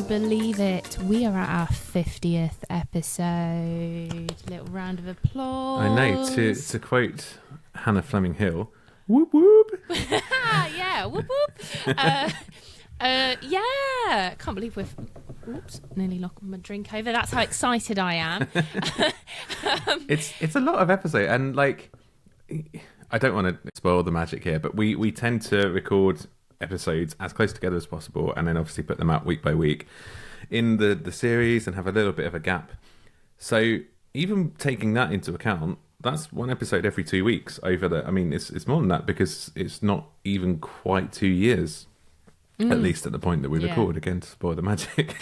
believe it? We are at our 50th episode. Little round of applause. I know, to quote Hannah Fleming Hill, whoop whoop. Yeah, whoop whoop. Yeah, can't believe we've... Oops, nearly knocked my drink over. That's how excited I am. It's a lot of episode, and like, I don't want to spoil the magic here, but we tend to record episodes as close together as possible, and then obviously put them out week by week in the series, and have a little bit of a gap. So even taking that into account, that's one episode every 2 weeks over the... I mean, it's more than that, because it's not even quite 2 years. At least at the point that we record, again, to spoil the magic.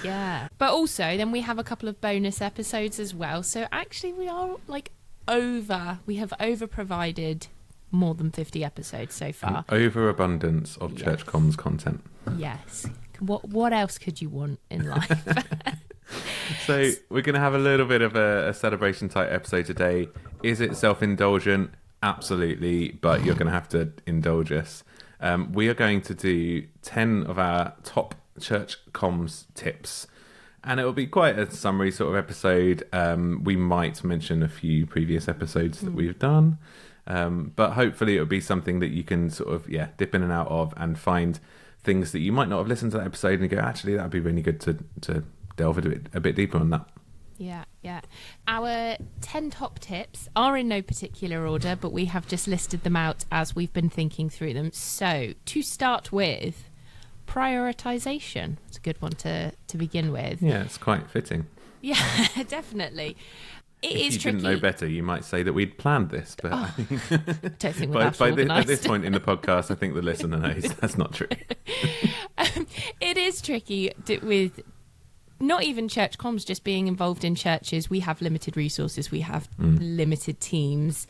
Yeah. But also, then we have a couple of bonus episodes as well. So actually, we are we have over-provided more than 50 episodes so far. An overabundance of Church Comms content. Yes. What else could you want in life? So we're going to have a little bit of a celebration type episode today. Is it self-indulgent? Absolutely. But you're going to have to indulge us. We are going to do 10 of our top Church Comms tips, and it will be quite a summary sort of episode. We might mention a few previous episodes that we've done, but hopefully it will be something that you can sort of dip in and out of, and find things that you might not have listened to that episode and go, actually, that'd be really good to delve a bit deeper on that. Yeah. Our 10 top tips are in no particular order, but we have just listed them out as we've been thinking through them. So, to start with, prioritisation. It's a good one to begin with. Yeah, it's quite fitting. Yeah, definitely. If you didn't know better, you might say that we'd planned this, but I don't think we're at this point in the podcast, I think the listener knows that's not true. It is tricky with... Not even church comms, just being involved in churches. We have limited resources. We have limited teams.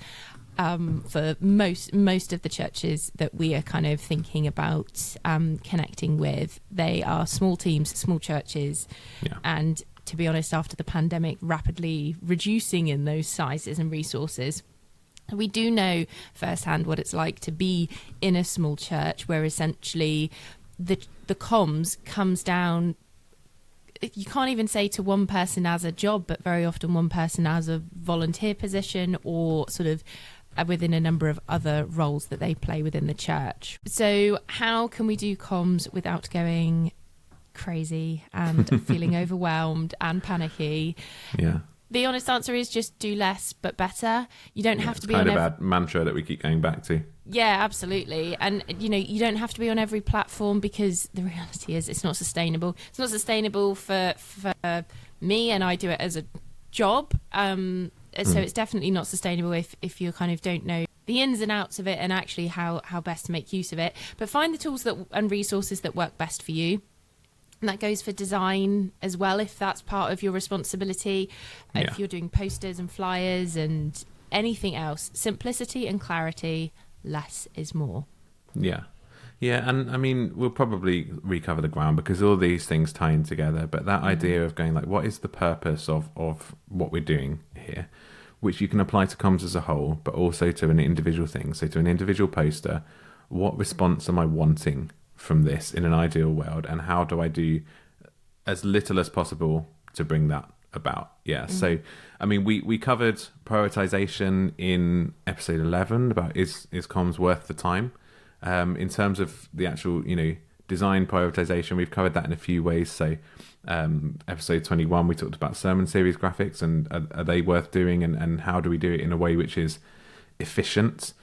For most of the churches that we are kind of thinking about connecting with, they are small teams, small churches. Yeah. And to be honest, after the pandemic, rapidly reducing in those sizes and resources. We do know firsthand what it's like to be in a small church where essentially the comms comes down... You can't even say to one person as a job, but very often one person as a volunteer position, or sort of within a number of other roles that they play within the church. So how can we do comms without going crazy and feeling overwhelmed and panicky? Yeah. The honest answer is just do less but better. You don't have to be on kind of our mantra that we keep going back to. Yeah, absolutely. And, you don't have to be on every platform, because the reality is it's not sustainable. It's not sustainable for me, and I do it as a job. So it's definitely not sustainable if you kind of don't know the ins and outs of it, and actually how best to make use of it. But find the tools and resources that work best for you. And that goes for design as well, if that's part of your responsibility. Yeah. If you're doing posters and flyers and anything else, simplicity and clarity, less is more. Yeah, and I mean, we'll probably recover the ground, because all these things tie in together. But that idea of going what is the purpose of what we're doing here, which you can apply to comms as a whole, but also to an individual thing. So to an individual poster, what response am I wanting from this in an ideal world, and how do I do as little as possible to bring that about? So I mean, we covered prioritization in episode 11 about is comms worth the time. In terms of the actual design prioritization, we've covered that in a few ways. So episode 21, we talked about sermon series graphics, and are they worth doing, and how do we do it in a way which is efficient?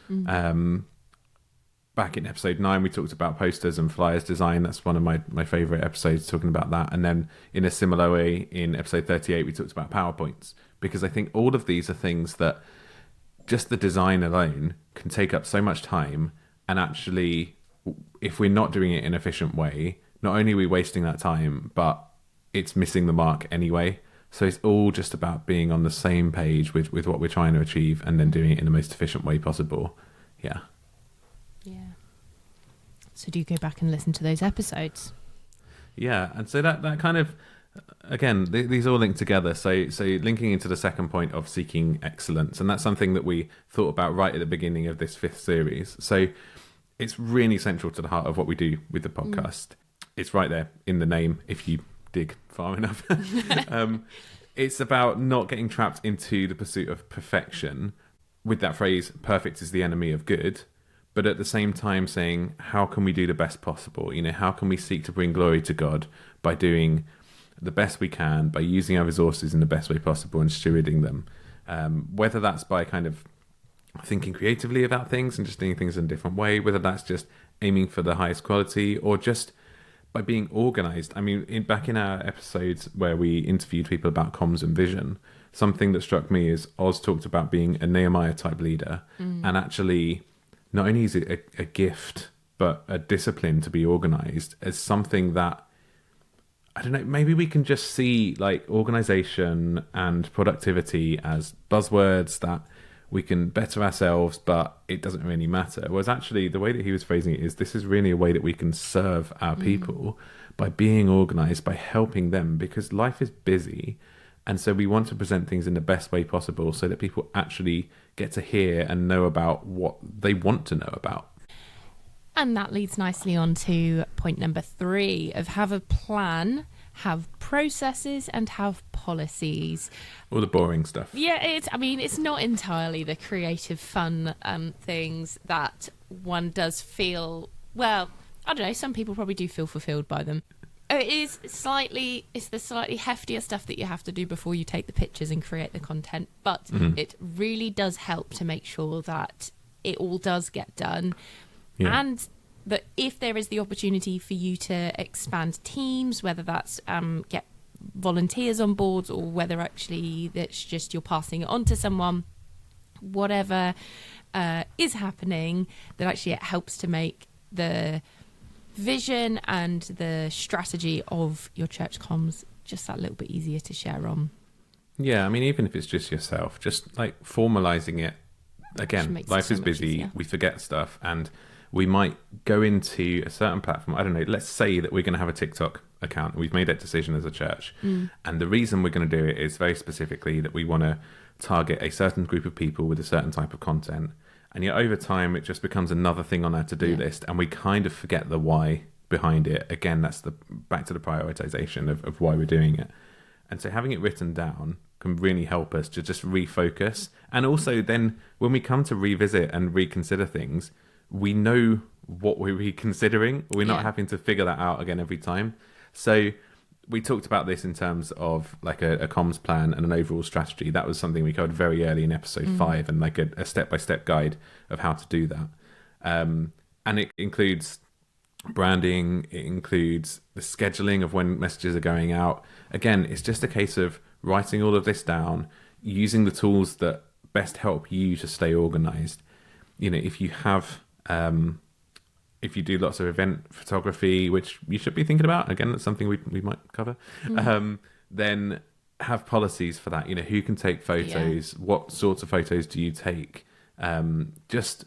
Back in episode 9, we talked about posters and flyers design. That's one of my favourite episodes, talking about that. And then in a similar way, in episode 38, we talked about PowerPoints, because I think all of these are things that just the design alone can take up so much time. And actually, if we're not doing it in an efficient way, not only are we wasting that time, but it's missing the mark anyway. So it's all just about being on the same page with what we're trying to achieve, and then doing it in the most efficient way possible. Yeah. So do go back and listen to those episodes. Yeah, and so that kind of, again, these all link together. So linking into the second point of seeking excellence, and that's something that we thought about right at the beginning of this 5th series. So it's really central to the heart of what we do with the podcast. it's right there in the name if you dig far enough. It's about not getting trapped into the pursuit of perfection with that phrase, perfect is the enemy of good, but at the same time saying, how can we do the best possible? How can we seek to bring glory to God by doing the best we can, by using our resources in the best way possible and stewarding them? Whether that's by kind of thinking creatively about things and just doing things in a different way, whether that's just aiming for the highest quality or just by being organized. I mean, back in our episodes where we interviewed people about comms and vision, something that struck me is Oz talked about being a Nehemiah type leader, and actually not only is it a gift, but a discipline to be organized as something that, I don't know, maybe we can just see like organization and productivity as buzzwords that we can better ourselves, but it doesn't really matter. Whereas actually the way that he was phrasing it is, this is really a way that we can serve our people by being organized, by helping them, because life is busy. And so we want to present things in the best way possible so that people actually get to hear and know about what they want to know about. And that leads nicely on to point number 3 of have a plan, have processes and have policies. All the boring stuff. Yeah, it's not entirely the creative fun things that one does feel, well, I don't know, some people probably do feel fulfilled by them. It's the slightly heftier stuff that you have to do before you take the pictures and create the content, but it really does help to make sure that it all does get done. Yeah. And that if there is the opportunity for you to expand teams, whether that's get volunteers on board or whether actually that's just you're passing it on to someone, whatever is happening, that actually it helps to make the vision and the strategy of your church comms just that little bit easier to share on. Yeah, I mean, even if it's just yourself, just like formalizing it. Again, life is busy, we forget stuff, and we might go into a certain platform. I don't know, let's say that we're going to have a TikTok account. We've made that decision as a church. And the reason we're going to do it is very specifically that we want to target a certain group of people with a certain type of content. And yet over time, it just becomes another thing on our to-do list. And we kind of forget the why behind it. Again, that's back to the prioritization of why we're doing it. And so having it written down can really help us to just refocus. And also then when we come to revisit and reconsider things, we know what we're reconsidering. We're not having to figure that out again every time. So we talked about this in terms of like a comms plan and an overall strategy. That was something we covered very early in episode 5 and like a step-by-step guide of how to do that. And it includes branding. It includes the scheduling of when messages are going out. Again, it's just a case of writing all of this down, using the tools that best help you to stay organized. If you have... if you do lots of event photography, which you should be thinking about, again, that's something we might cover, then have policies for that. Who can take photos? What sorts of photos do you take? Just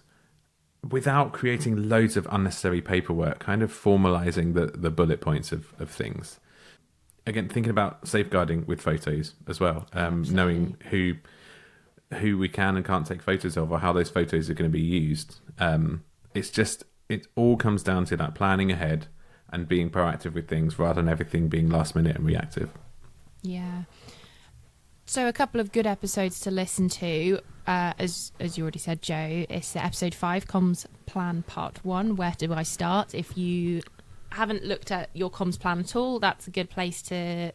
without creating loads of unnecessary paperwork, kind of formalizing the bullet points of things. Again, thinking about safeguarding with photos as well, knowing who we can and can't take photos of or how those photos are going to be used. It all comes down to that planning ahead and being proactive with things rather than everything being last minute and reactive. Yeah. So a couple of good episodes to listen to, as you already said, Joe. It's episode 5, Comms Plan Part 1, Where Do I Start? If you haven't looked at your comms plan at all, that's a good place to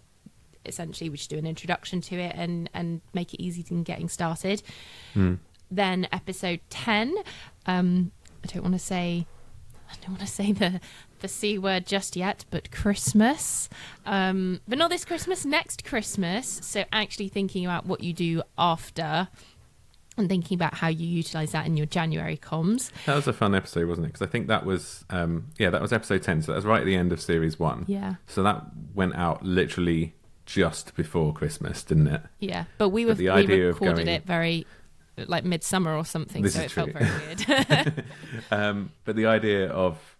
essentially we just do an introduction to it and make it easy in getting started. Then episode 10, I don't want to say the C word just yet, but Christmas. But not this Christmas, next Christmas. So actually thinking about what you do after and thinking about how you utilise that in your January comms. That was a fun episode, wasn't it? Because I think that was, that was episode 10. So that was right at the end of series 1. Yeah. So that went out literally just before Christmas, didn't it? Yeah. But we recorded it very... like midsummer or something, so it felt very weird. But the idea of,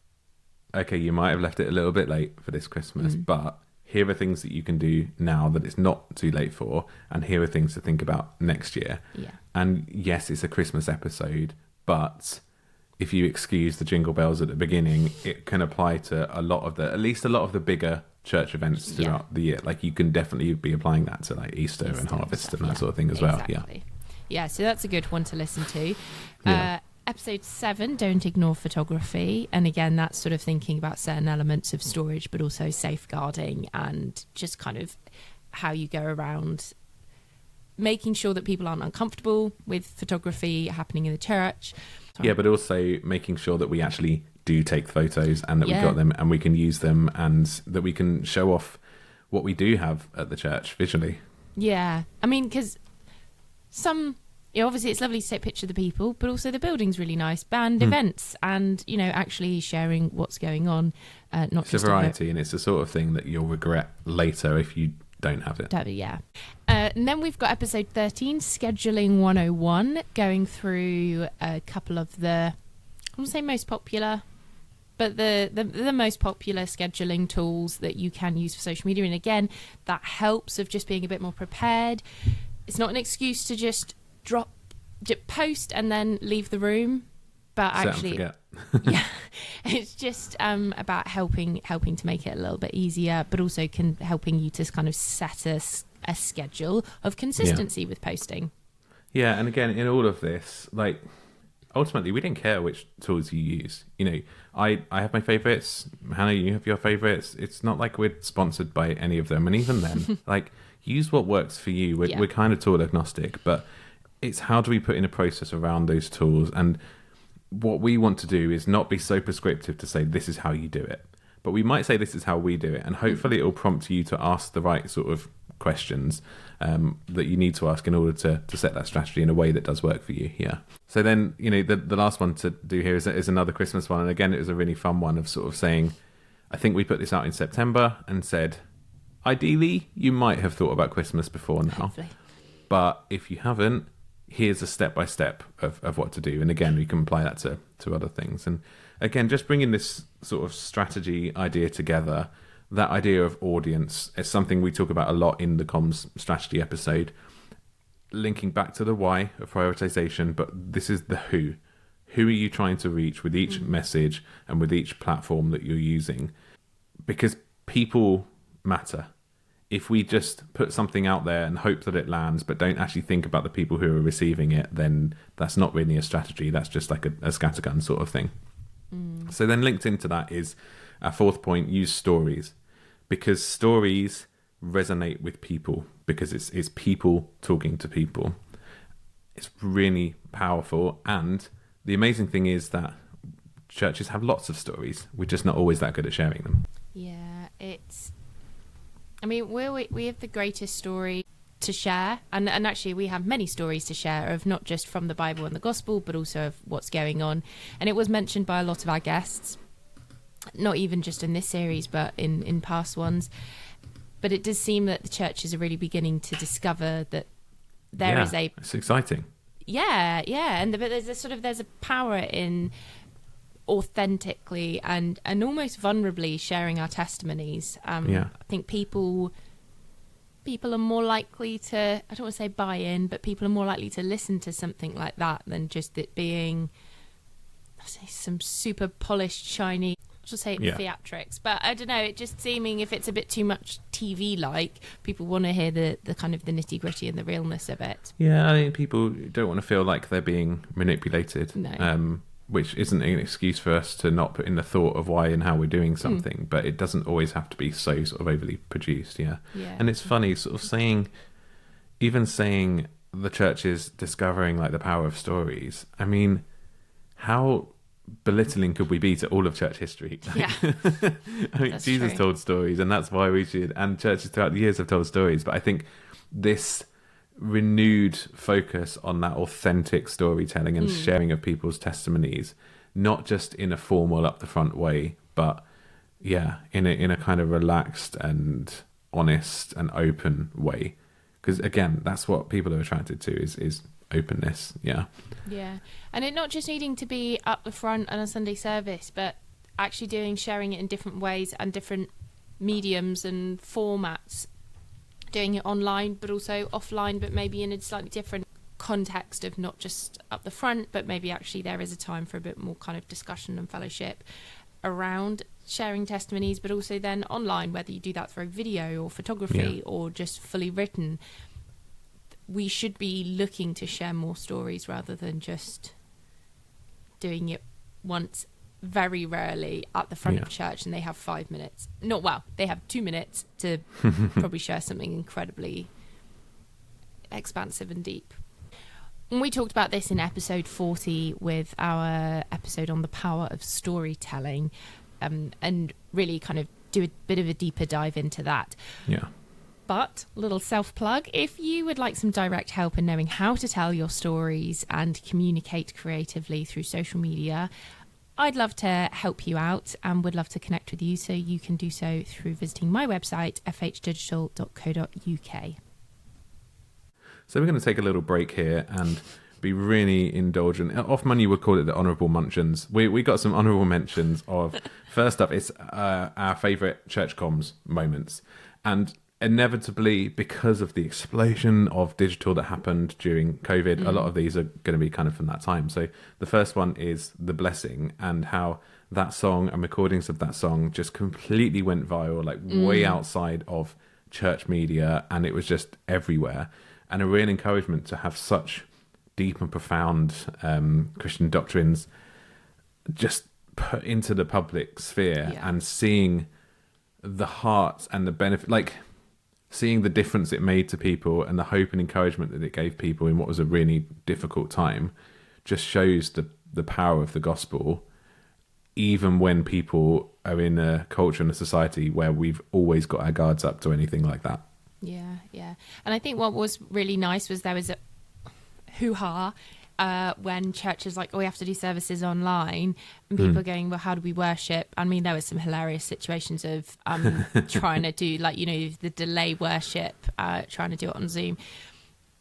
okay, you might have left it a little bit late for this Christmas, but here are things that you can do now that it's not too late for, and here are things to think about next year. Yeah. And yes, it's a Christmas episode, but if you excuse the jingle bells at the beginning, it can apply to at least a lot of the bigger church events throughout the year. Like you can definitely be applying that to like Easter and harvest and that sort of thing as well. Yeah, so that's a good one to listen to. Yeah. Episode 7, Don't Ignore Photography. And again, that's sort of thinking about certain elements of storage, but also safeguarding and just kind of how you go around making sure that people aren't uncomfortable with photography happening in the church. Yeah, but also making sure that we actually do take photos and that we've got them and we can use them and that we can show off what we do have at the church visually. Yeah. I mean, because obviously it's lovely to take a picture of the people, but also the building's really nice. Band events and, actually sharing what's going on. It's a variety and it's the sort of thing that you'll regret later if you don't have it. Yeah. And then we've got episode 13, Scheduling 101, going through a couple of the, I won't say most popular, but the most popular scheduling tools that you can use for social media. And again, that helps of just being a bit more prepared. It's not an excuse to just post and then leave the room, but actually it's just about helping to make it a little bit easier, but also helping you to kind of set a schedule of consistency with posting. And again, in all of this, like ultimately we didn't care which tools you use. I have my favorites, Hannah, you have your favorites. It's not like we're sponsored by any of them, and even then like use what works for you. We're kind of tool agnostic, but it's how do we put in a process around those tools. And what we want to do is not be so prescriptive to say this is how you do it, but we might say this is how we do it, and hopefully it will prompt you to ask the right sort of questions that you need to ask in order to set that strategy in a way that does work for you. So then the last one to do here is another Christmas one, and again it was a really fun one of sort of saying, I think we put this out in September and said ideally you might have thought about Christmas before now. Hopefully. But if you haven't, here's a step-by-step of what to do. And again, we can apply that to other things. And again, just bringing this sort of strategy idea together, that idea of audience is something we talk about a lot in the comms strategy episode, linking back to the why of prioritization, but this is the who. Who are you trying to reach with each message and with each platform that you're using? Because people matter. If we just put something out there and hope that it lands, but don't actually think about the people who are receiving it, then that's not really a strategy. That's just like a scattergun sort of thing. So then linked into that is our fourth point, use stories. Because stories resonate with people, because it's people talking to people. It's really powerful. And the amazing thing is that churches have lots of stories. We're just not always that good at sharing them. Yeah, I mean, we have the greatest story to share, and actually we have many stories to share of not just from the Bible and the Gospel, but also of what's going on. And it was mentioned by a lot of our guests, not even just in this series, but in past ones. But it does seem that the churches are really beginning to discover that there is a... It's exciting. Yeah, but there's a power in authentically and almost vulnerably sharing our testimonies. I think people are more likely to, I don't want to say buy in, but people are more likely to listen to something like that than just it being, I say, some super polished, shiny, I should say theatrics, but I don't know, it just seeming if it's a bit too much TV-like, people want to hear the kind of the nitty-gritty and the realness of it. Yeah, I think people don't want to feel like they're being manipulated. No. Which isn't an excuse for us to not put in the thought of why and how we're doing something, but it doesn't always have to be so sort of overly produced. And it's funny sort of saying the church is discovering like the power of stories. I mean, how belittling could we be to all of church history? Yeah. I mean, Jesus told stories, and that's why we should, and churches throughout the years have told stories, but I think this renewed focus on that authentic storytelling and sharing of people's testimonies, not just in a formal up the front way, but in a kind of relaxed and honest and open way, because again that's what people are attracted to is openness. And it not just needing to be up the front on a Sunday service, but actually sharing it in different ways and different mediums and formats, doing it online but also offline, but maybe in a slightly different context of not just up the front, but maybe actually there is a time for a bit more kind of discussion and fellowship around sharing testimonies, but also then online, whether you do that through video or photography or just fully written. We should be looking to share more stories rather than just doing it once, very rarely at the front of church, and they have 5 minutes. They have 2 minutes to probably share something incredibly expansive and deep. And we talked about this in episode 40 with our episode on the power of storytelling, and really kind of do a bit of a deeper dive into that. Yeah. But, little self-plug, if you would like some direct help in knowing how to tell your stories and communicate creatively through social media, I'd love to help you out and would love to connect with you. So you can do so through visiting my website, fhdigital.co.uk. So we're going to take a little break here and be really indulgent. Often you would call it the honourable mentions. We got some honourable mentions of, first up, it's our favourite church comms moments. And inevitably, because of the explosion of digital that happened during COVID, a lot of these are going to be kind of from that time. So the first one is The Blessing, and how that song and recordings of that song just completely went viral, like way outside of church media, and it was just everywhere. And a real encouragement to have such deep and profound Christian doctrines just put into the public sphere, and seeing the heart and the benefit, like seeing the difference it made to people and the hope and encouragement that it gave people in what was a really difficult time, just shows the power of the gospel, even when people are in a culture and a society where we've always got our guards up to anything like that. Yeah. And I think what was really nice was there was a hoo-ha when churches like, we have to do services online, and people are going, well, how do we worship? I mean, there was some hilarious situations of trying to do, like, the delay worship, trying to do it on Zoom.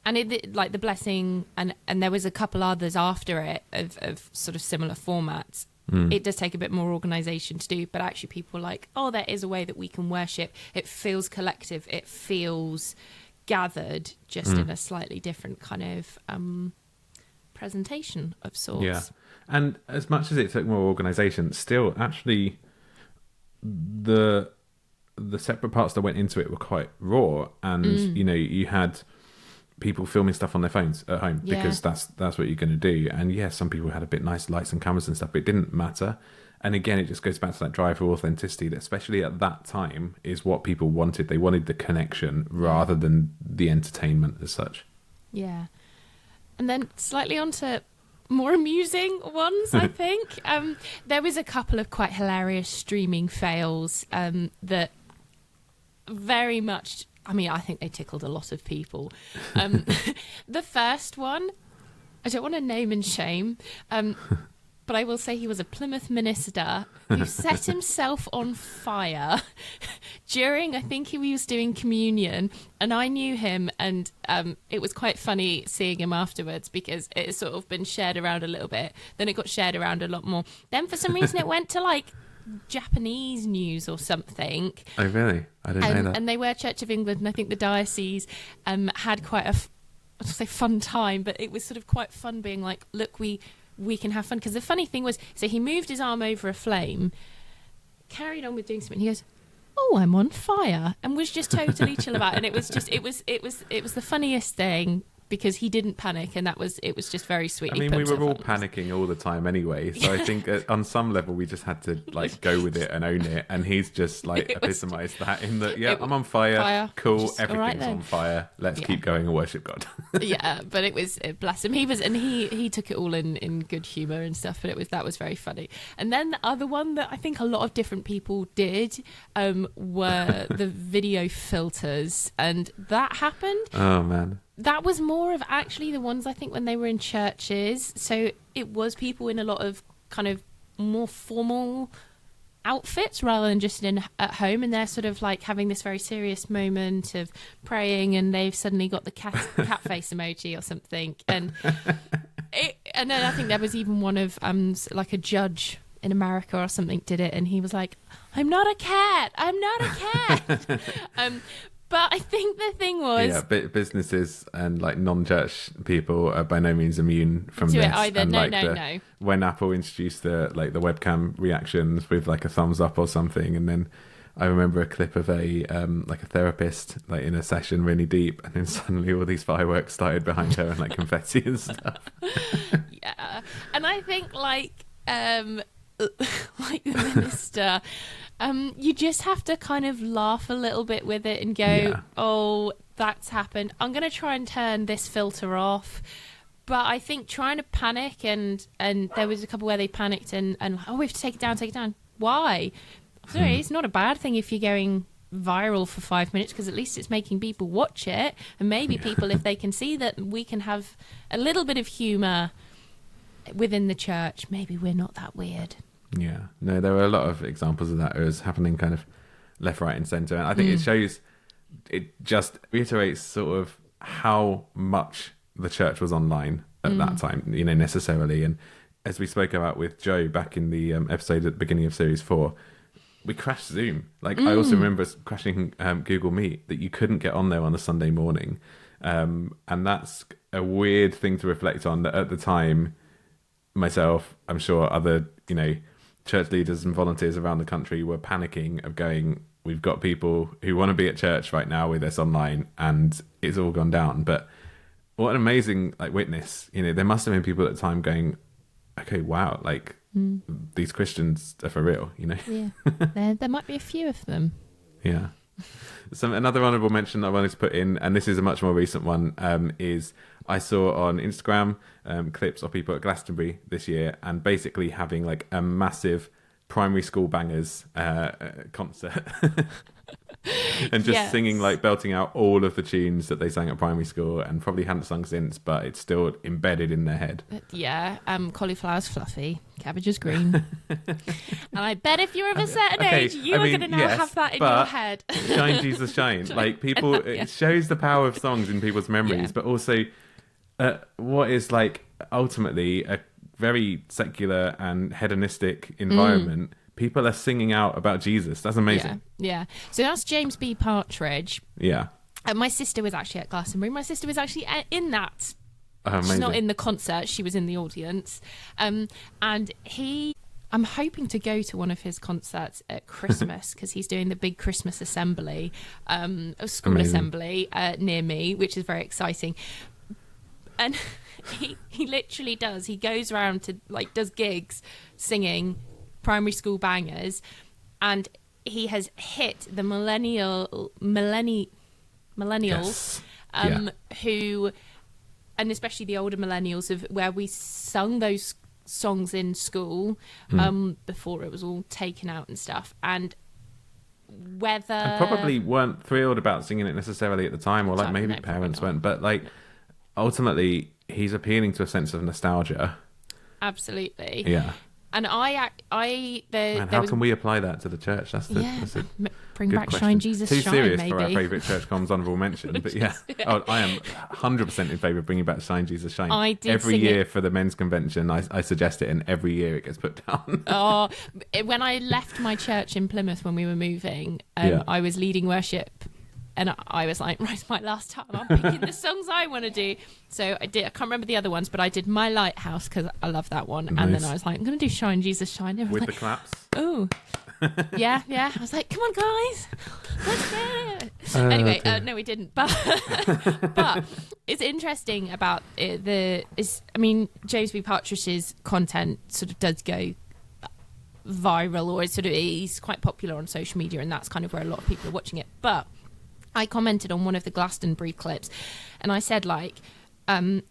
And it, like The Blessing, and there was a couple others after it of sort of similar formats. It does take a bit more organisation to do, but actually people are like, oh, there is a way that we can worship. It feels collective. It feels gathered, just in a slightly different kind of presentation of sorts. Yeah. And as much as it took more organisation, still actually the separate parts that went into it were quite raw, and you had people filming stuff on their phones at home because that's what you're going to do. And some people had a bit nice lights and cameras and stuff, but it didn't matter. And again, it just goes back to that drive for authenticity that, especially at that time, is what people wanted. They wanted the connection rather than the entertainment as such. Yeah. And then slightly onto more amusing ones, I think. There was a couple of quite hilarious streaming fails that very much, I think they tickled a lot of people. The first one, I don't want to name and shame, but I will say he was a Plymouth minister who set himself on fire during, I think he was doing communion, and I knew him, and it was quite funny seeing him afterwards because it has sort of been shared around a little bit. Then it got shared around a lot more. Then for some reason it went to like Japanese news or something. Oh, really? I didn't know that. And they were Church of England, and I think the diocese had quite a, I'd say fun time, but it was sort of quite fun being like, look, we can have fun. Because the funny thing was, so he moved his arm over a flame, carried on with doing something, he goes, oh, I'm on fire, and was just totally chill about it. And it was just, it was the funniest thing, because he didn't panic, and it was just very sweet. We were all panicking all the time anyway, so I think on some level we just had to like go with it and own it, and he's just like epitomised that in that, I'm on fire, cool, everything's on fire, let's keep going and worship God. Yeah, but it was, bless him, he took it all in good humour and stuff, but that was very funny. And then the other one that I think a lot of different people did were the video filters, and that happened. Oh man. That was more of actually the ones I think when they were in churches. So it was people in a lot of kind of more formal outfits rather than just at home, and they're sort of like having this very serious moment of praying, and they've suddenly got the cat face emoji or something. And then I think there was even one of like a judge in America or something did it, and he was like, I'm not a cat. But I think the thing was, businesses and like non-church people are by no means immune from do this. it either. And, No. When Apple introduced the webcam reactions with like a thumbs up or something, and then I remember a clip of a therapist like in a session really deep, and then suddenly all these fireworks started behind her and like confetti and stuff. Yeah, and I think like the minister, you just have to kind of laugh a little bit with it and go, oh, that's happened. I'm going to try and turn this filter off. But I think trying to panic and there was a couple where they panicked and oh, we have to take it down. Why? Sorry, it's not a bad thing if you're going viral for 5 minutes, because at least it's making people watch it, and maybe people, if they can see that we can have a little bit of humour within the church, maybe we're not that weird. Yeah, no, there were a lot of examples of that. It was happening kind of left, right, and centre, and I think it just reiterates sort of how much the church was online at that time, necessarily. And as we spoke about with Joe back in the episode at the beginning of series 4, we crashed Zoom. I also remember crashing Google Meet, that you couldn't get on there on a Sunday morning. And that's a weird thing to reflect on, that at the time, myself, I'm sure other, church leaders and volunteers around the country were panicking of going, we've got people who want to be at church right now with us online and it's all gone down. But what an amazing witness. There must have been people at the time going, okay, wow, these Christians are for real, Yeah, there might be a few of them. Yeah. Another honourable mention I wanted to put in, and this is a much more recent one, is I saw on Instagram clips of people at Glastonbury this year, and basically having a massive primary school bangers concert. And just singing, belting out all of the tunes that they sang at primary school and probably hadn't sung since, but it's still embedded in their head. Cauliflower's fluffy, cabbage is green. And I bet if you're of a certain age, you are going to now have that in your head. Shine, Jesus, shine. People, it shows the power of songs in people's memories, but also what is ultimately a very secular and hedonistic environment. People are singing out about Jesus. That's amazing. Yeah. So that's James B. Partridge. Yeah. And my sister was actually at Glastonbury. My sister was actually in that. She's not in the concert. She was in the audience. And I'm hoping to go to one of his concerts at Christmas, because he's doing the big Christmas assembly, a school assembly near me, which is very exciting. And he literally does. He goes around to does gigs singing primary school bangers, and he has hit the millennials who, and especially the older millennials, of where we sung those songs in school before it was all taken out and stuff, and probably weren't thrilled about singing it necessarily at the time, or maybe parents weren't, but ultimately he's appealing to a sense of nostalgia. Absolutely. Yeah. And how can we apply that to the church? That's a bring good back question. Shine Jesus Too Shine, serious maybe. for our favourite church comms honourable mention, but I am 100% in favour of bringing back Shine Jesus Shine. I did every sing year it. For the men's convention. I suggest it, and every year it gets put down. When I left my church in Plymouth when we were moving, I was leading worship. And I was like, right, it's my last time. I'm picking the songs I want to do. So I can't remember the other ones, but I did My Lighthouse, because I love that one. Nice. And then I was like, I'm going to do Shine, Jesus, Shine. With the claps. Oh. Yeah. I was like, come on, guys. Let's get it. Anyway, okay. No, we didn't. But it's interesting about James B. Partridge's content sort of does go viral, or he's quite popular on social media, and that's kind of where a lot of people are watching it. But I commented on one of the Glastonbury clips, and I said, isn't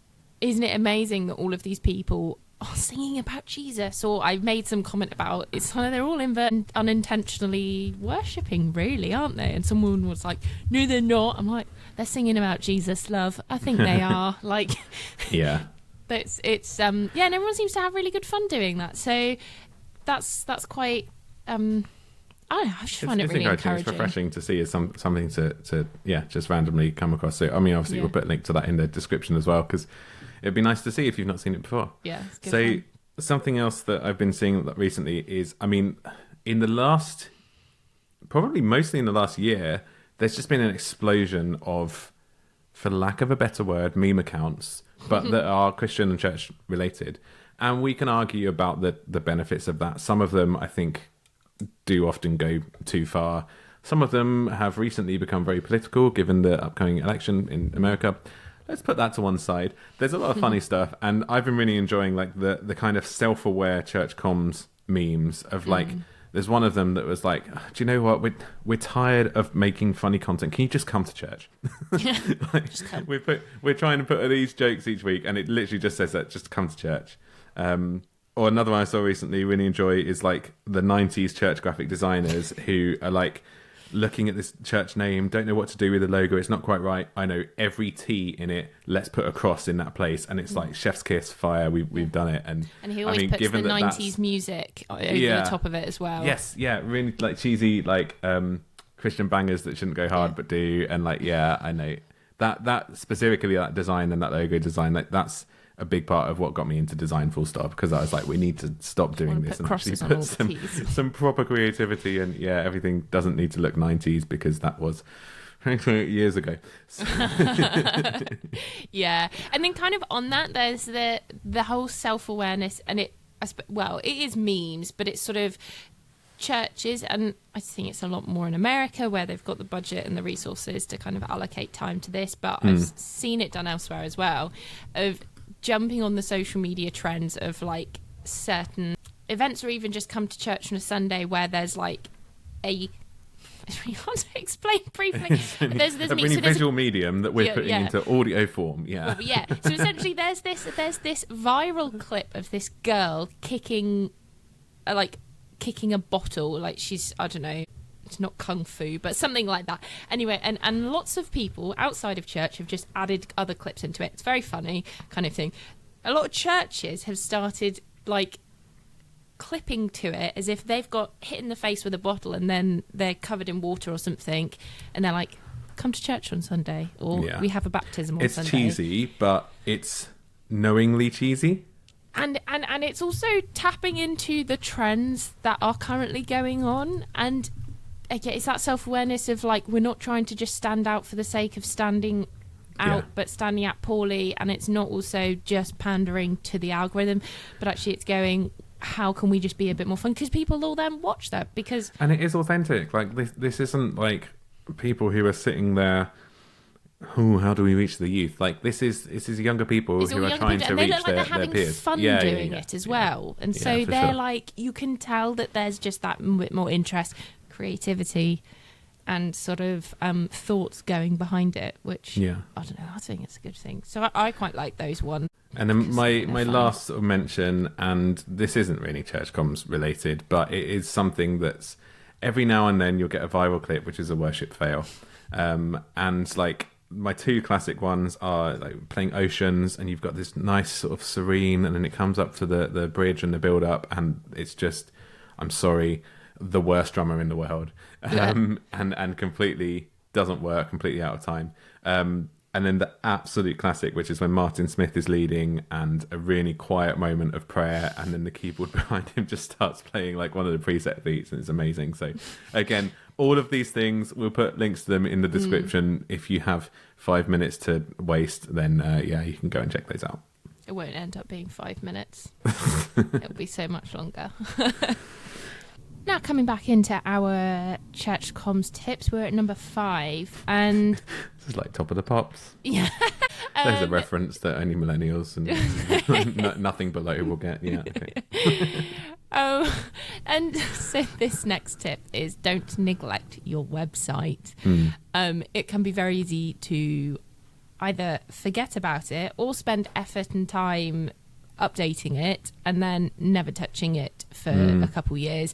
it amazing that all of these people are singing about Jesus? Or I made some comment about they're all unintentionally worshipping, really, aren't they? And someone was like, no, they're not. I'm like, they're singing about Jesus, love. I think they are. Yeah. But it's and everyone seems to have really good fun doing that. So that's quite I just find it really encouraging. It's refreshing to see. It's something to just randomly come across. So obviously we'll put a link to that in the description as well, because it'd be nice to see if you've not seen it before. Yeah, it's good. So something else that I've been seeing recently is, in the last, probably mostly in the last year, there's just been an explosion of, for lack of a better word, meme accounts, but that are Christian and church related. And we can argue about the benefits of that. Some of them, I think, do often go too far. Some of them have recently become very political, given the upcoming election in America. Let's put that to one side. There's a lot of funny stuff, and I've been really enjoying like the kind of self-aware church comms memes of like. There's one of them that was like, do you know what? We're tired of making funny content. Can you just come to church? Like, Just come. we're trying to put these jokes each week, and it literally just says that, just come to church. Or another one I saw recently, really enjoy, is like the 90s church graphic designers who are like looking at this church name, don't know what to do with the logo. It's not quite right. I know every T in it. Let's put a cross in that place, and it's like chef's kiss, fire. We've done it, and he always puts the 90s music over the top of it as well. Yes, yeah, really like cheesy, like Christian bangers that shouldn't go hard but do, and like I know that specifically that design and that logo design, like that's a big part of what got me into design full stop, because I was like, we need to stop doing this and actually put some proper creativity, and everything doesn't need to look 90s, because that was years ago. So. Yeah, and then kind of on that, there's the whole self-awareness, and it is memes, but it's sort of churches, and I think it's a lot more in America where they've got the budget and the resources to kind of allocate time to this, but I've seen it done elsewhere as well, of jumping on the social media trends of like certain events, or even just come to church on a Sunday where there's like it's really hard to explain briefly. There's a really visual medium that we're putting into audio form. So essentially there's this viral clip of this girl kicking a bottle, like she's, I don't know, it's not kung fu, but something like that. Anyway, and lots of people outside of church have just added other clips into it. It's very funny kind of thing. A lot of churches have started like clipping to it as if they've got hit in the face with a bottle and then they're covered in water or something, and they're like, come to church on Sunday, or we have a baptism on Sunday. It's cheesy, but it's knowingly cheesy. And it's also tapping into the trends that are currently going on, and it's that self-awareness of like, we're not trying to just stand out for the sake of standing out, but standing out poorly, and it's not also just pandering to the algorithm, but actually it's going, how can we just be a bit more fun, because people will then watch that, and it is authentic. Like this isn't like people who are sitting there, how do we reach the youth? Like this is younger people who are trying to reach their peers. They're having fun doing it as well, and so they're like, you can tell that there's just that bit more interest, creativity, and sort of thoughts going behind it, which I don't know, I think it's a good thing. So I quite like those ones. And then my last sort of mention, and this isn't really church comms related, but it is something that's every now and then you'll get a viral clip which is a worship fail, and like my two classic ones are like playing Oceans, and you've got this nice sort of serene, and then it comes up to the bridge and the build up, and it's just, I'm sorry, the worst drummer in the world, and completely doesn't work, completely out of time. And then the absolute classic, which is when Martin Smith is leading and a really quiet moment of prayer, and then the keyboard behind him just starts playing like one of the preset beats, and it's amazing. So again, all of these things, we'll put links to them in the description. If you have 5 minutes to waste, then you can go and check those out. It won't end up being 5 minutes. It'll be so much longer. Now, coming back into our church comms tips, we're at number 5, and this is like Top of the Pops. Yeah, there's a reference that only millennials and nothing below will get. Yeah. Okay. And so this next tip is, don't neglect your website. It can be very easy to either forget about it or spend effort and time updating it and then never touching it for a couple years.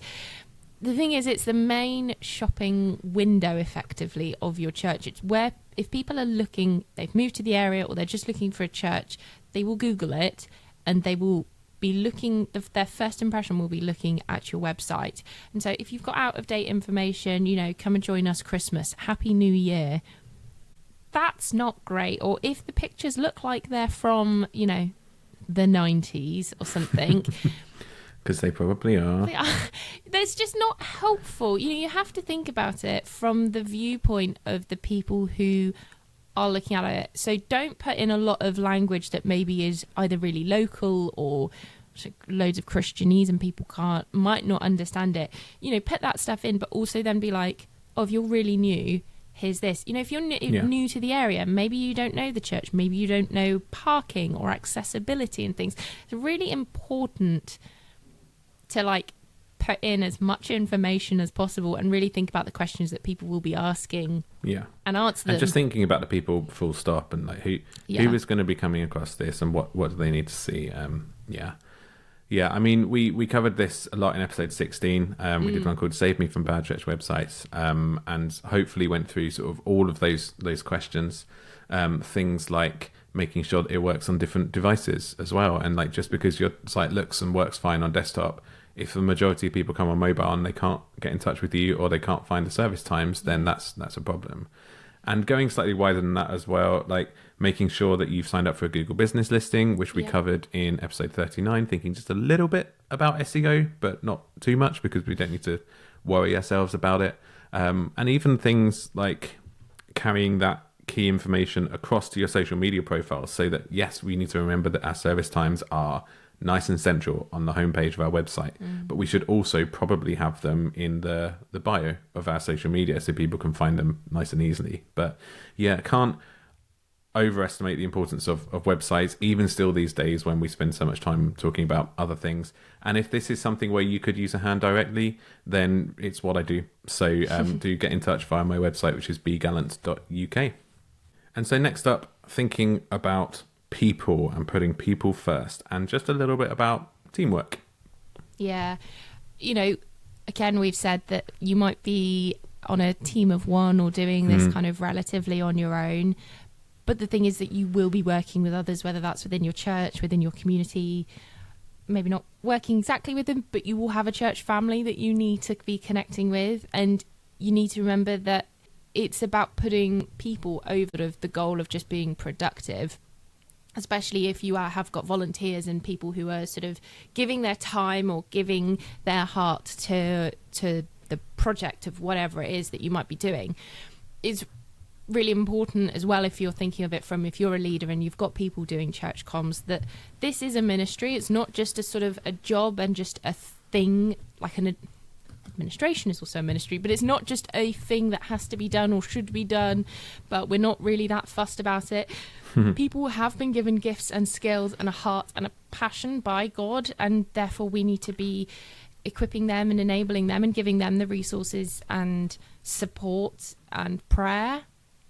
The thing is, it's the main shopping window effectively of your church. It's where, if people are looking, they've moved to the area or they're just looking for a church, they will Google it and they will be looking, their first impression will be looking at your website. And so if you've got out of date information, come and join us Christmas, Happy New Year, that's not great. Or if the pictures look like they're from, the 90s or something, Because they probably are. That's just not helpful. You have to think about it from the viewpoint of the people who are looking at it. So don't put in a lot of language that maybe is either really local or loads of Christianese and people might not understand it. Put that stuff in, but also then be like, oh, if you're really new, here's this. If you're new to the area, maybe you don't know the church, maybe you don't know parking or accessibility and things. It's really important to put in as much information as possible and really think about the questions that people will be asking and answer them. And just thinking about the people full stop and who is going to be coming across this and what do they need to see. I mean, we covered this a lot in episode 16. We did one called Save Me from Bad Church Websites, and hopefully went through sort of all of those questions, things like making sure that it works on different devices as well. And just because your site looks and works fine on desktop, if the majority of people come on mobile and they can't get in touch with you or they can't find the service times, then that's a problem. And going slightly wider than that as well, making sure that you've signed up for a Google business listing, which we covered in episode 39, thinking just a little bit about SEO, but not too much because we don't need to worry ourselves about it. And even things like carrying that key information across to your social media profiles so that, yes, we need to remember that our service times are nice and central on the homepage of our website, but we should also probably have them in the bio of our social media so people can find them nice and easily. But can't overestimate the importance of websites, even still these days when we spend so much time talking about other things. And if this is something where you could use a hand directly, then it's what I do. So do get in touch via my website, which is begallant.uk. And so next up, thinking about people and putting people first, and just a little bit about teamwork. Again, we've said that you might be on a team of one or doing this kind of relatively on your own, but the thing is that you will be working with others, whether that's within your church, within your community, maybe not working exactly with them, but you will have a church family that you need to be connecting with, and you need to remember that it's about putting people over the goal of just being productive. Especially if you have got volunteers and people who are sort of giving their time or giving their heart to the project of whatever it is that you might be doing. It's really important as well, if you're thinking of it from, if you're a leader and you've got people doing church comms, that this is a ministry. It's not just a sort of a job and just a thing, like an administration is also a ministry, but it's not just a thing that has to be done or should be done, but we're not really that fussed about it. People have been given gifts and skills and a heart and a passion by God, and therefore we need to be equipping them and enabling them and giving them the resources and support and prayer.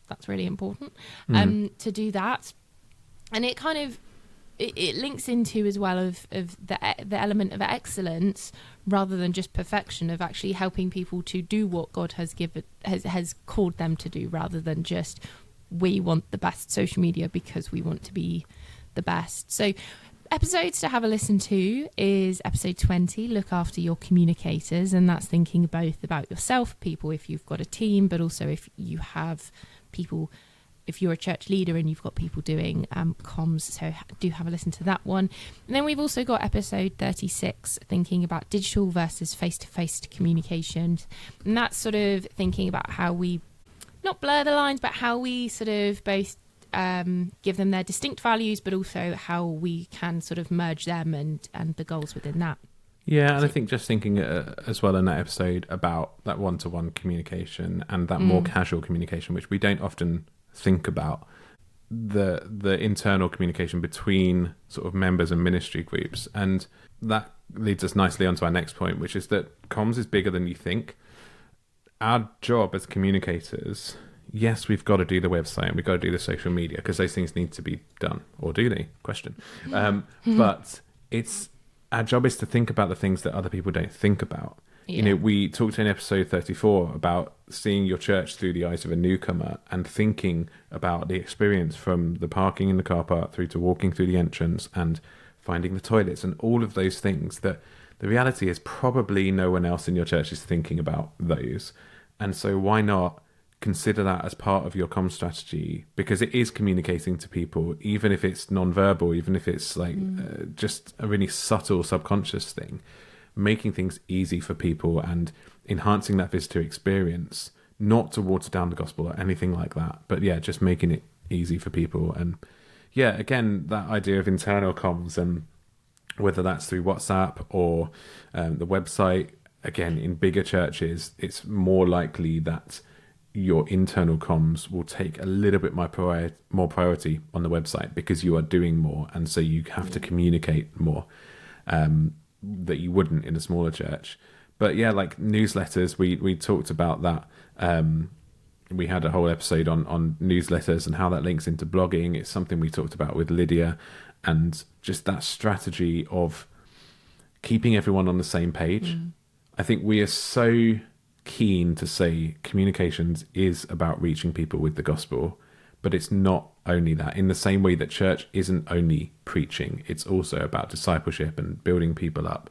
That's really important to do that. And it kind of it links into as well of the element of excellence rather than just perfection, of actually helping people to do what God has called them to do, rather than just we want the best social media because we want to be the best. So episodes to have a listen to is episode 20, Look After Your Communicators, and that's thinking both about yourself, people if you've got a team, but also if you have people, if you're a church leader and you've got people doing comms. So do have a listen to that one. And then we've also got episode 36, thinking about digital versus face-to-face communications, and that's sort of thinking about how we not blur the lines, but how we sort of both give them their distinct values, but also how we can sort of merge them and the goals within that. Yeah, and I think just thinking as well in that episode about that one-to-one communication and that more casual communication, which we don't often think about, the internal communication between sort of members and ministry groups. And that leads us nicely onto our next point, which is that comms is bigger than you think. Our job as communicators, yes, we've got to do the website and we've got to do the social media because those things need to be done. Or do they? Question. But our job is to think about the things that other people don't think about. Yeah. We talked in episode 34 about seeing your church through the eyes of a newcomer and thinking about the experience from the parking in the car park through to walking through the entrance and finding the toilets and all of those things. That the reality is probably no one else in your church is thinking about those. And so why not consider that as part of your comm strategy, because it is communicating to people, even if it's non-verbal, even if it's like just a really subtle subconscious thing. Making things easy for people and enhancing that visitor experience, not to water down the gospel or anything like that, but yeah, just making it easy for people. And yeah, again, that idea of internal comms, and whether that's through WhatsApp or the website, again, in bigger churches, it's more likely that your internal comms will take a little bit more priority on the website, because you are doing more, and so you have to communicate more that you wouldn't in a smaller church. But yeah, like newsletters, we talked about that. We had a whole episode on newsletters and how that links into blogging. It's something we talked about with Lydia, and just that strategy of keeping everyone on the same page. I think we are so keen to say communications is about reaching people with the gospel, but it's not only that. In the same way that church isn't only preaching, it's also about discipleship and building people up.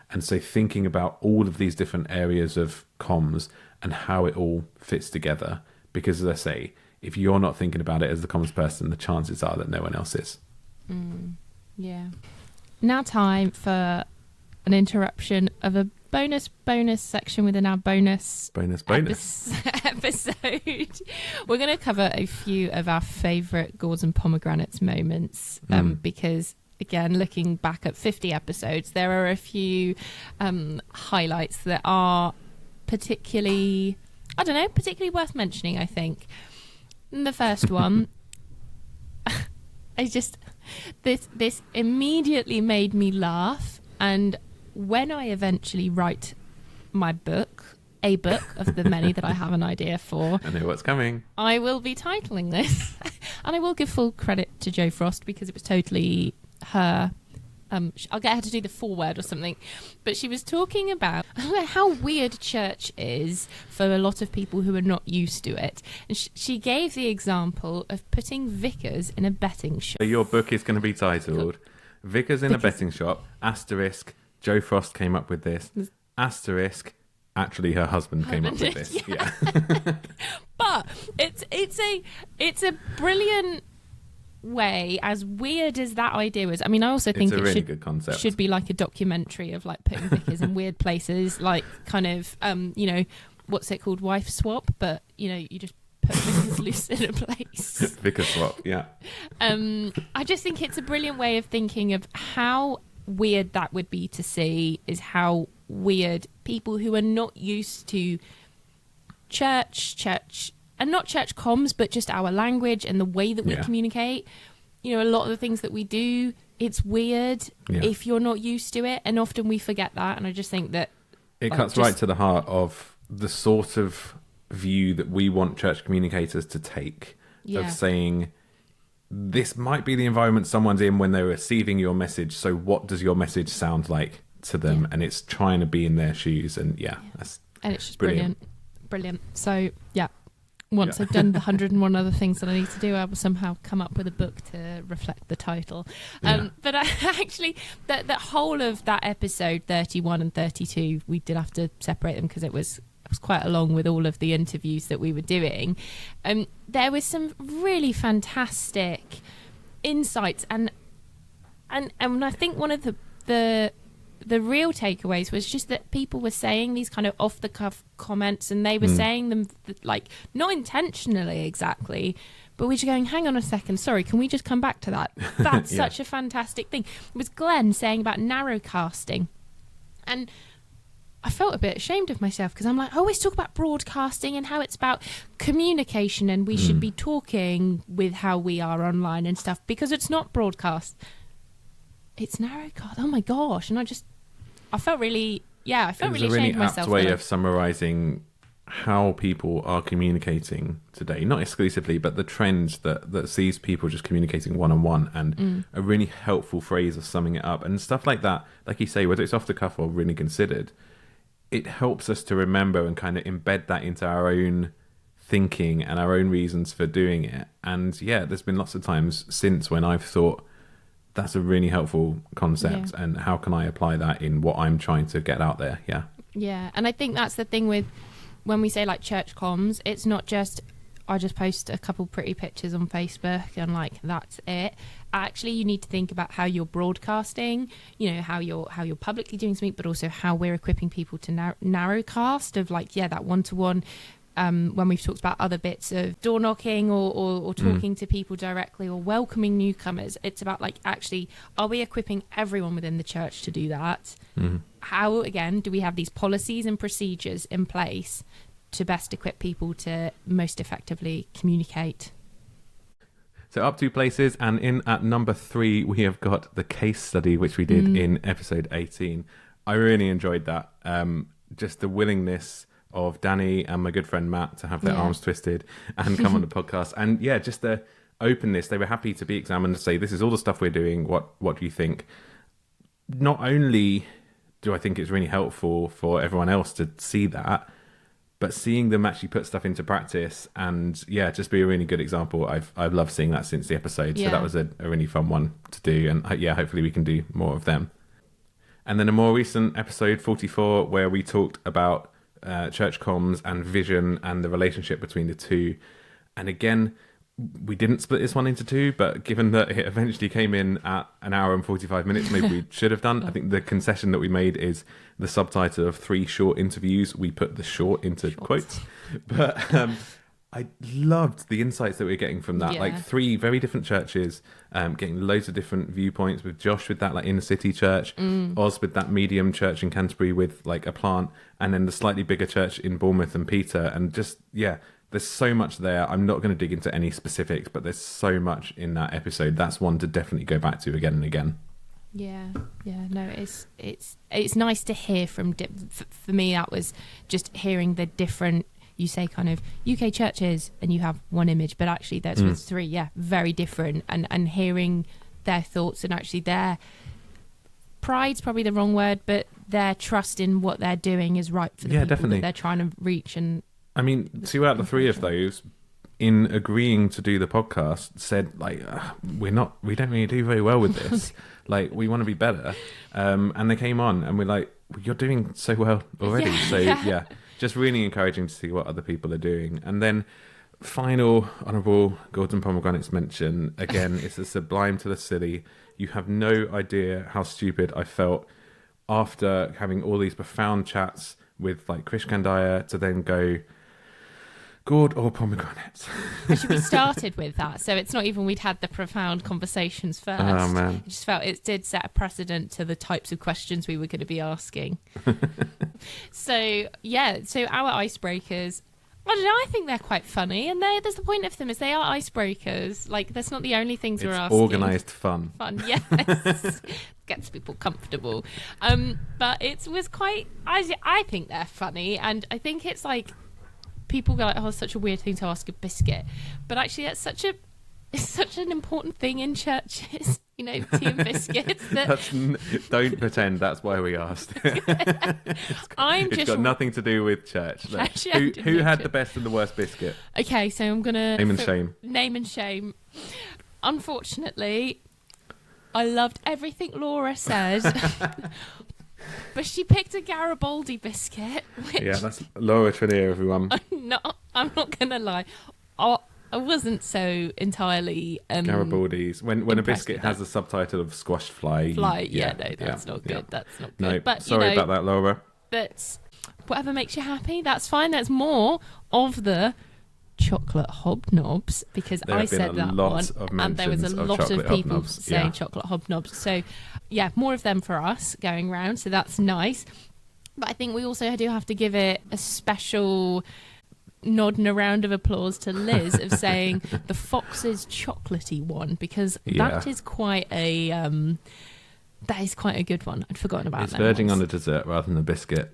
And so thinking about all of these different areas of comms and how it all fits together, because as I say, if you're not thinking about it as the comms person, the chances are that no one else is. Yeah. Now time for an interruption of a bonus section within our bonus episode. We're going to cover a few of our favourite gourds and pomegranates moments, because again, looking back at 50 episodes, there are a few highlights that are particularly worth mentioning, I think. And the first one, this immediately made me laugh, and when I eventually write my book, a book of the many that I have an idea for, I know what's coming. I will be titling this, and I will give full credit to Jo Frost, because it was totally her. I'll get her to do the foreword or something, but she was talking about how weird church is for a lot of people who are not used to it, and she gave the example of putting vicars in a betting shop. So your book is going to be titled "Vicars in a Betting Shop." Asterisk. Jo Frost came up with this. Asterisk. Actually, her husband came up with this. Yeah. But it's a brilliant way, as weird as that idea was. I mean, I also think it's a it really good concept. Should be like a documentary of like putting vicars in weird places, like kind of what's it called, wife swap, but you just put vicars loose in a place. Vicar swap, yeah. I just think it's a brilliant way of thinking of how weird that would be to see, is how weird people who are not used to church and not church comms, but just our language and the way that we communicate. A lot of the things that we do, it's weird if you're not used to it, and often we forget that. And I just think that it cuts right to the heart of the sort of view that we want church communicators to take, of saying, this might be the environment someone's in when they're receiving your message, so what does your message sound like to them? And it's trying to be in their shoes, and and it's just brilliant. So once I've done the 101 other things that I need to do, I will somehow come up with a book to reflect the title. But actually, the whole of that episode 31 and 32, we did have to separate them because it was quite along with all of the interviews that we were doing. There was some really fantastic insights, and I think one of the real takeaways was just that people were saying these kind of off the cuff comments, and they were saying them like not intentionally exactly, but we're just going, hang on a second, sorry, can we just come back to that? That's such a fantastic thing. It was Glenn saying about narrowcasting, and I felt a bit ashamed of myself, because I'm like, I always talk about broadcasting and how it's about communication, and we should be talking with how we are online and stuff, because it's not broadcast, it's narrowcast. Oh my gosh. And I felt really ashamed of myself. It was a really apt way of summarising how people are communicating today, not exclusively, but the trends that sees people just communicating one-on-one, and a really helpful phrase of summing it up. And stuff like that, like you say, whether it's off the cuff or really considered, it helps us to remember and kind of embed that into our own thinking and our own reasons for doing it. And there's been lots of times since when I've thought, that's a really helpful concept, and how can I apply that in what I'm trying to get out there? Yeah, and I think that's the thing with when we say like church comms, it's not just I just post a couple pretty pictures on Facebook and like that's it. Actually, you need to think about how you're broadcasting, how you're publicly doing something, but also how we're equipping people to narrowcast of like, that one-to-one. When we've talked about other bits of door knocking or talking to people directly or welcoming newcomers, it's about like, actually, are we equipping everyone within the church to do that? How, again, do we have these policies and procedures in place to best equip people to most effectively communicate? So up 2 places, and in at number 3, we have got the case study, which we did in episode 18. I really enjoyed that. Just the willingness of Danny and my good friend Matt to have their arms twisted and come on the podcast. And just the openness. They were happy to be examined and say, this is all the stuff we're doing. What do you think? Not only do I think it's really helpful for everyone else to see that, but seeing them actually put stuff into practice and just be a really good example. I've loved seeing that since the episode. So that was a really fun one to do. And hopefully we can do more of them. And then a more recent episode, 44, where we talked about church comms and vision and the relationship between the two. And again, we didn't split this one into 2, but given that it eventually came in at an hour and 45 minutes, maybe we should have done. I think the concession that we made is the subtitle of 3 short interviews. We put the short into quotes. But I loved the insights that we were getting from that. Like 3 very different churches, getting loads of different viewpoints, with Josh with that like inner city church, Oz with that medium church in Canterbury with like a plant, and then the slightly bigger church in Bournemouth and Peter. And just, there's so much there. I'm not going to dig into any specifics, but there's so much in that episode. That's one to definitely go back to again and again. No, it's nice to hear from. For me, that was just hearing the different. You say kind of UK churches, and you have one image, but actually that's with 3, very different. And hearing their thoughts and actually their pride's probably the wrong word, but their trust in what they're doing is right for the people definitely. that they're trying to reach. And I mean, 2 out of the 3 of those, in agreeing to do the podcast, said like, we don't really do very well with this. Like, we want to be better. And they came on, and we're like, you're doing so well already. Just really encouraging to see what other people are doing. And then final honourable Gordon Pomegranate's mention, again, it's a sublime to the silly. You have no idea how stupid I felt after having all these profound chats with like Krish Kandaya to then go, gourd or pomegranate? Actually, we started with that, so it's not even we'd had the profound conversations first. Oh man, I just felt it did set a precedent to the types of questions we were going to be asking. So our icebreakers, I don't know, I think they're quite funny, and there's the point of them is they are icebreakers. Like, that's not the only things we're asking. Organised fun, yes. Gets people comfortable. But it was quite, I think they're funny, and I think it's like, people go like, oh, it's such a weird thing to ask a biscuit, but actually it's such an important thing in churches, tea and biscuits. Don't pretend that's why we asked. It's got nothing to do with church. Who had the best and the worst biscuit? Okay, so I'm gonna name and shame. Unfortunately, I loved everything Laura said. But she picked a Garibaldi biscuit. Which that's Laura Trenier, everyone. I'm not going to lie. I wasn't so entirely... Garibaldi's. When a biscuit has a subtitle of squashed fly. That's not good. Yeah. That's not good. No, but, sorry about that, Laura. But whatever makes you happy, that's fine. That's more of the chocolate hobnobs, because I said that one, and there was a lot of people saying chocolate hobnobs. So more of them for us going round, so that's nice. But I think we also do have to give it a special nod and a round of applause to Liz of saying the Fox's chocolatey one, because that is quite a good one. I'd forgotten about that. It's verging on a dessert rather than a biscuit.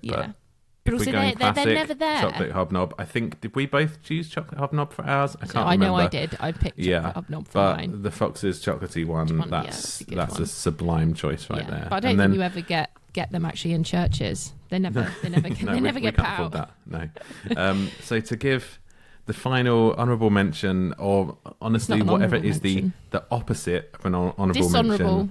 But also they're never there. Chocolate hobnob. I think, did we both choose chocolate hobnob for ours? I can't remember. I know I did. I picked chocolate hobnob for mine. But the Fox's chocolatey one, that's a sublime choice right there. But I don't think you ever get them actually in churches. They never get put out. That. No. So to give the final honourable mention, or honestly whatever is the opposite of an honourable mention. Dishonourable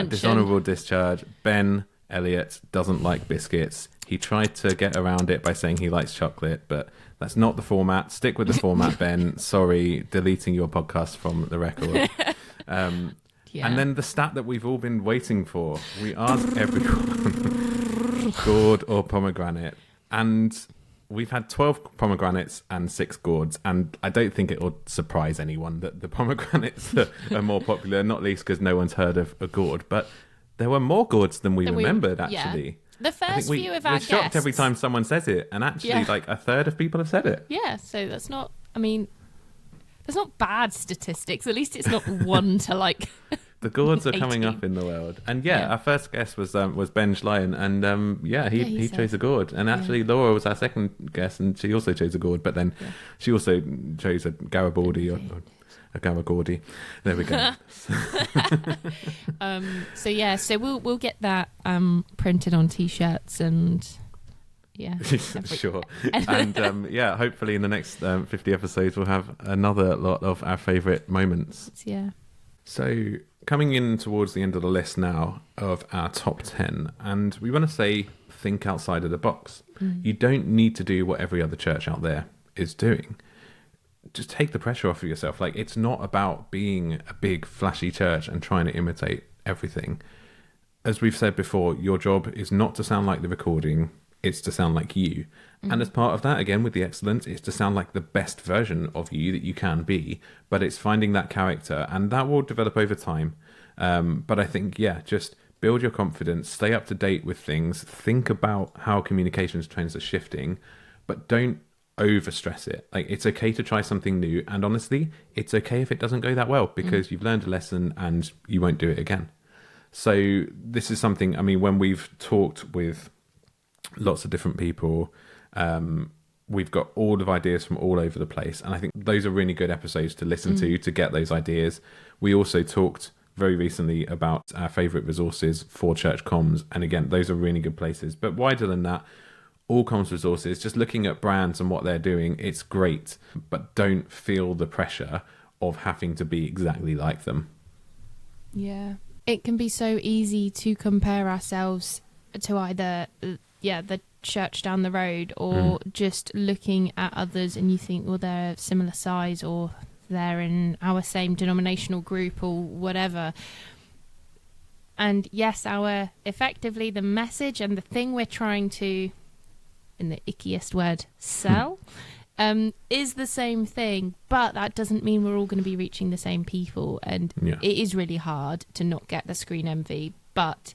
dishonourable discharge. Ben Elliot doesn't like biscuits. He tried to get around it by saying he likes chocolate, but that's not the format. Stick with the format, Ben. Sorry, deleting your podcast from the record. And then the stat that we've all been waiting for. We ask everyone, gourd or pomegranate. And we've had 12 pomegranates and 6 gourds. And I don't think it will surprise anyone that the pomegranates are more popular, not least because no one's heard of a gourd. But there were more gourds than we remembered, actually. Yeah. The first few of our guests... We're shocked every time someone says it. And actually, like a third of people have said it. Yeah, so that's not... I mean... There's not bad statistics. At least it's not 1 to like. The gourds are 18. coming up in the world, and our first guest was Ben Schleien, and he chose a gourd, and actually Laura was our second guest, and she also chose a gourd, but then she also chose a Garibaldi or a Garagordi. There we go. So we'll get that printed on t-shirts and. Yeah, sure. And hopefully in the next 50 episodes we'll have another lot of our favourite moments. Yeah. So coming in towards the end of the list now of our top 10, and we want to say think outside of the box. You don't need to do what every other church out there is doing. Just take the pressure off of yourself. Like, it's not about being a big flashy church and trying to imitate everything. As we've said before, your job is not to sound like the recording. It's to sound like you. And as part of that, again, with the excellence, it's to sound like the best version of you that you can be. But it's finding that character, and that will develop over time. But I think, just build your confidence, stay up to date with things, think about how communications trends are shifting, but don't overstress it. Like, it's okay to try something new. And honestly, it's okay if it doesn't go that well, because you've learned a lesson and you won't do it again. So this is something, I mean, when we've talked with lots of different people, we've got all of ideas from all over the place, and I think those are really good episodes to listen to get those ideas. We also talked very recently about our favorite resources for church comms, and again, those are really good places. But wider than that, all comms resources, just looking at brands and what they're doing, it's great, but don't feel the pressure of having to be exactly like them. It can be so easy to compare ourselves to either the church down the road, or just looking at others and you think, well, they're similar size, or they're in our same denominational group, or whatever. And yes, effectively the message and the thing we're trying to, in the ickiest word, sell is the same thing, but that doesn't mean we're all going to be reaching the same people. And it is really hard to not get the screen envy, but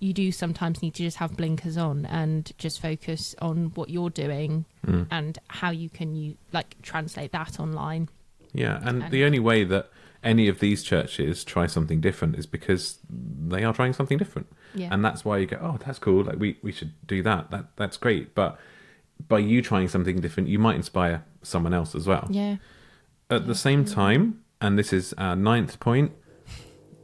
you do sometimes need to just have blinkers on and just focus on what you're doing and how you can translate that online. Yeah, and the only way that any of these churches try something different is because they are trying something different. Yeah. And that's why you go, oh, that's cool, like we should do that. That's great. But by you trying something different, you might inspire someone else as well. Yeah. At the same time, and this is our 9th point,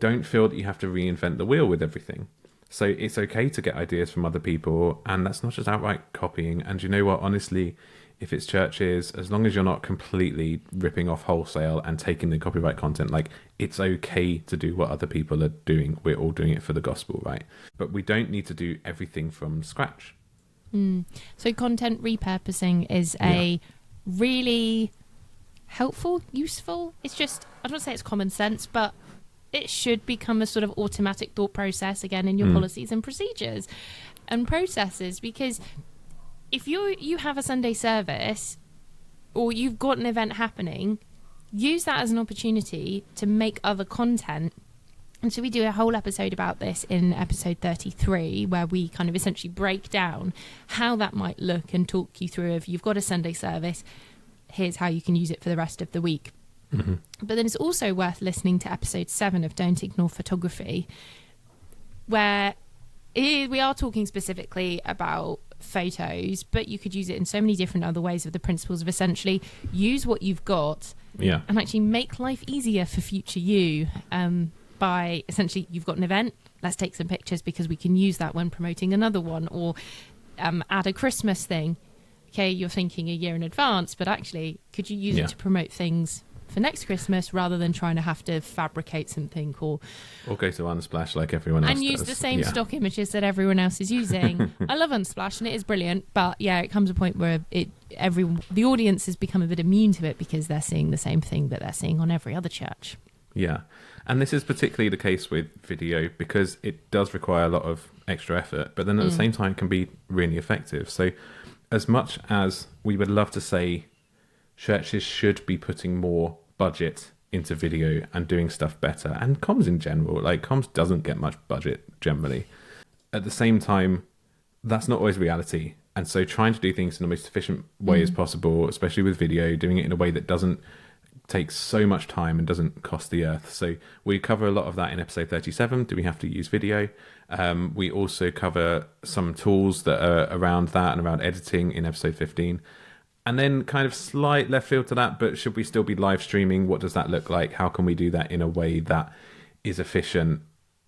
don't feel that you have to reinvent the wheel with everything. So it's okay to get ideas from other people, and that's not just outright copying. And you know what, honestly, if it's churches, as long as you're not completely ripping off wholesale and taking the copyright content, like, it's okay to do what other people are doing. We're all doing it for the gospel, right? But we don't need to do everything from scratch. So content repurposing is a really helpful, useful, it's just, I don't say it's common sense, but it should become a sort of automatic thought process again in your policies and procedures and processes. Because if you have a Sunday service, or you've got an event happening, use that as an opportunity to make other content. And so we do a whole episode about this in episode 33, where we kind of essentially break down how that might look and talk you through, if you've got a Sunday service, here's how you can use it for the rest of the week. But then it's also worth listening to episode 7 of Don't Ignore Photography, where we are talking specifically about photos, but you could use it in so many different other ways, of the principles of essentially use what you've got and actually make life easier for future you, by essentially, you've got an event, let's take some pictures because we can use that when promoting another one, or add a Christmas thing. Okay, you're thinking a year in advance, but actually, could you use it to promote things for next Christmas, rather than trying to have to fabricate something or go to Unsplash like everyone else and use does. the same stock images that everyone else is using. I love Unsplash and it is brilliant, but yeah, it comes a point where the audience has become a bit immune to it because they're seeing the same thing that they're seeing on every other church. Yeah, and this is particularly the case with video because it does require a lot of extra effort, but then at the same time can be really effective. So as much as we would love to say churches should be putting more budget into video and doing stuff better, and comms in general, like comms doesn't get much budget generally, at the same time that's not always reality. And so trying to do things in the most efficient way as possible, especially with video, doing it in a way that doesn't take so much time and doesn't cost the earth. So we cover a lot of that in episode 37. Do we have to use video? We also cover some tools that are around that and around editing in episode 15. And then kind of slight left field to that, but should we still be live streaming? What does that look like? How can we do that in a way that is efficient?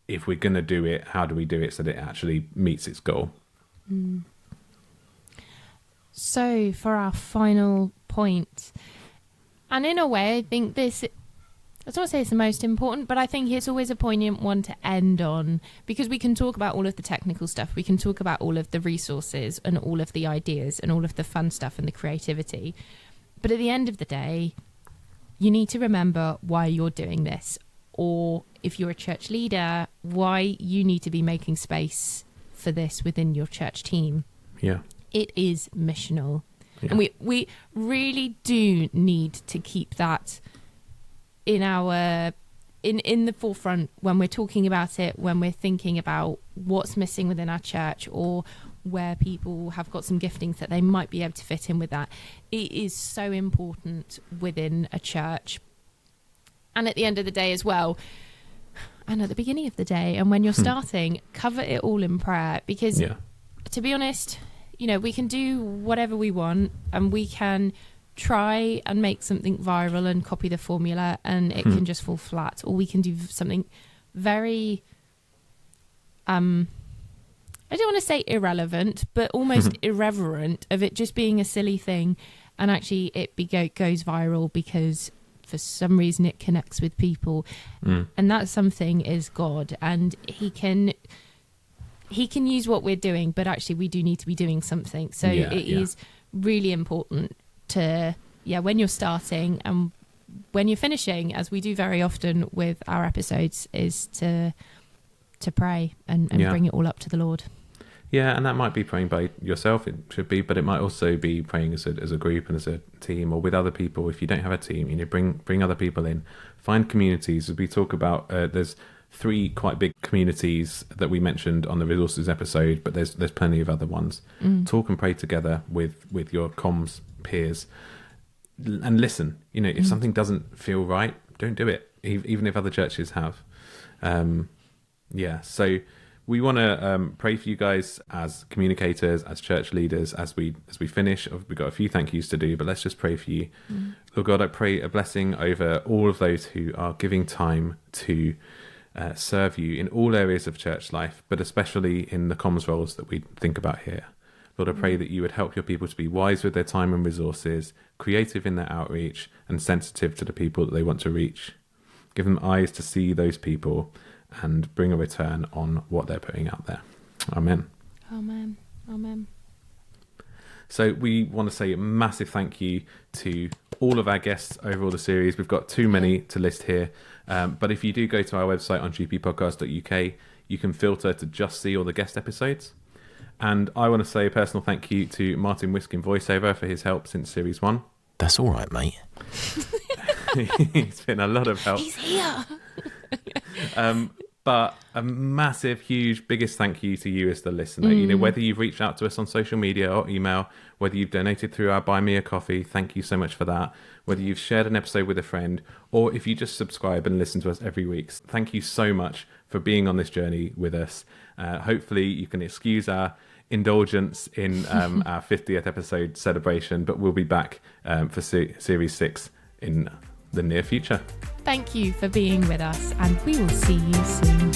If we're going to do it, how do we do it so that it actually meets its goal? So for our final point, and in a way, I think this, I don't want to say it's the most important, but I think it's always a poignant one to end on, because we can talk about all of the technical stuff. We can talk about all of the resources and all of the ideas and all of the fun stuff and the creativity. But at the end of the day, you need to remember why you're doing this. Or if you're a church leader, why you need to be making space for this within your church team. Yeah. It is missional. Yeah. And we really do need to keep that in our in the forefront when we're talking about it, when we're thinking about what's missing within our church or where people have got some giftings that they might be able to fit in with that. It is so important within a church. And at the end of the day as well, and at the beginning of the day, and when you're starting, cover it all in prayer, because to be honest, you know, we can do whatever we want and we can try and make something viral and copy the formula and it can just fall flat, or we can do something very I don't want to say irrelevant, but almost irreverent, of it just being a silly thing, and actually it goes viral because for some reason it connects with people, and that something is God, and he can use what we're doing, but actually we do need to be doing something. So it is really important to, when you're starting and when you're finishing, as we do very often with our episodes, is to pray and bring it all up to the Lord. Yeah, and that might be praying by yourself, it should be, but it might also be praying as a group and as a team, or with other people. If you don't have a team, you know, bring other people in. Find communities. As we talk about, there's 3 quite big communities that we mentioned on the resources episode, but there's plenty of other ones. Talk and pray together with your comms peers, and listen. You know, if something doesn't feel right, don't do it, even if other churches have. So we want to pray for you guys as communicators, as church leaders, as we finish. We've got a few thank yous to do, but let's just pray for you. Lord God, I pray a blessing over all of those who are giving time to serve you in all areas of church life, but especially in the comms roles that we think about here. Lord, I pray that you would help your people to be wise with their time and resources, creative in their outreach, and sensitive to the people that they want to reach. Give them eyes to see those people and bring a return on what they're putting out there. Amen. Amen. Amen. So we want to say a massive thank you to all of our guests over all the series. We've got too many to list here. But if you do go to our website on gppodcast.uk, you can filter to just see all the guest episodes. And I want to say a personal thank you to Martin Wiskin voiceover for his help since series 1. That's all right, mate. He's been a lot of help. He's here. But a massive, huge, biggest thank you to you as the listener. You know, whether you've reached out to us on social media or email, whether you've donated through our Buy Me a Coffee, thank you so much for that. Whether you've shared an episode with a friend, or if you just subscribe and listen to us every week, thank you so much for being on this journey with us. Hopefully you can excuse our indulgence in our 50th episode celebration, but we'll be back for series 6 in the near future. Thank you for being with us, and we will see you soon.